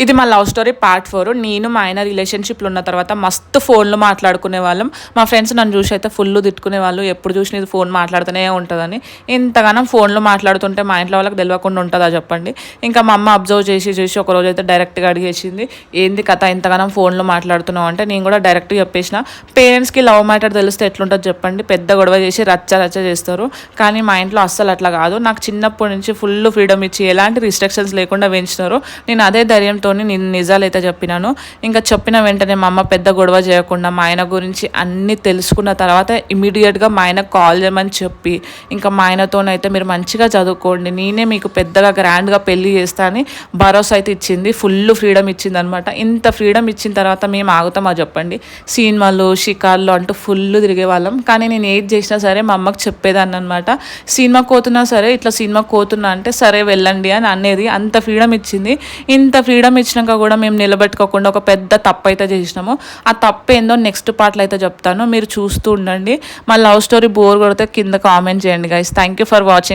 ఇది మా love story part 4. నేను మా ఆయన రిలేషన్షిప్లో ఉన్న తర్వాత మస్తు ఫోన్లు మాట్లాడుకునే వాళ్ళం. మా ఫ్రెండ్స్ నన్ను చూసి అయితే ఫుల్ తిట్టుకునే వాళ్ళు, ఎప్పుడు చూసిన ఇది ఫోన్ మాట్లాడుతూనే ఉంటుందని. ఇంతగానం ఫోన్లు మాట్లాడుతుంటే మా ఇంట్లో వాళ్ళకి తెలియకుండా ఉంటుందా చెప్పండి. ఇంకా మా అమ్మ అబ్జర్వ్ చేసి ఒకరోజు అయితే డైరెక్ట్గా అడిగేసింది, ఏంది కథ ఇంతగానం ఫోన్లు మాట్లాడుతున్నావు అంటే నేను కూడా డైరెక్ట్గా చెప్పేసిన, పేరెంట్స్కి లవ్ మ్యాటర్ తెలిస్తే ఎట్లుంటుంది చెప్పండి, పెద్ద గొడవ చేసి రచ్చ చేస్తారు. కానీ మా ఇంట్లో అస్సలు అట్లా కాదు. నాకు చిన్నప్పటి నుంచి ఫుల్ ఫ్రీడమ్ ఇచ్చి ఎలాంటి రిస్ట్రిక్షన్స్ లేకుండా పెంచినారు. నేను అదే ధైర్యంతో నేను నిజాలు అయితే చెప్పినాను. ఇంకా చెప్పిన వెంటనే మా అమ్మ పెద్ద గొడవ చేయకుండా మా ఆయన గురించి అన్నీ తెలుసుకున్న తర్వాత ఇమీడియట్గా మా ఆయనకు కాల్ చేయమని చెప్పి, ఇంకా మా ఆయనతోనైతే మీరు మంచిగా చదువుకోండి, నేనే మీకు పెద్దగా గ్రాండ్గా పెళ్లి చేస్తా అని భరోసా అయితే ఇచ్చింది. ఫుల్ ఫ్రీడమ్ ఇచ్చింది అనమాట. ఇంత ఫ్రీడమ్ ఇచ్చిన తర్వాత మేము ఆగుతామా చెప్పండి. సినిమాలు షికార్లు అంటూ ఫుల్ తిరిగే వాళ్ళం. కానీ నేను ఏది చేసినా సరే మా అమ్మకి చెప్పేదాన్ని అనమాట. సినిమాకి పోతున్నా సరే ఇట్లా సినిమాకి పోతున్నా అంటే సరే వెళ్ళండి అని అనేది. అంత ఫ్రీడమ్ ఇచ్చింది. ఇంత ఫ్రీడమ్ ఇచ్చినాక కూడా మేము నిలబెట్టుకోకుండా ఒక పెద్ద తప్పు అయితే చేసినాము. ఆ తప్పు ఏందో నెక్స్ట్ పార్ట్లో అయితే చెప్తాను, మీరు చూస్తూ ఉండండి. మా లవ్ స్టోరీ బోర్ కొడితే కింద కామెంట్ చేయండి guys. Thank you for watching.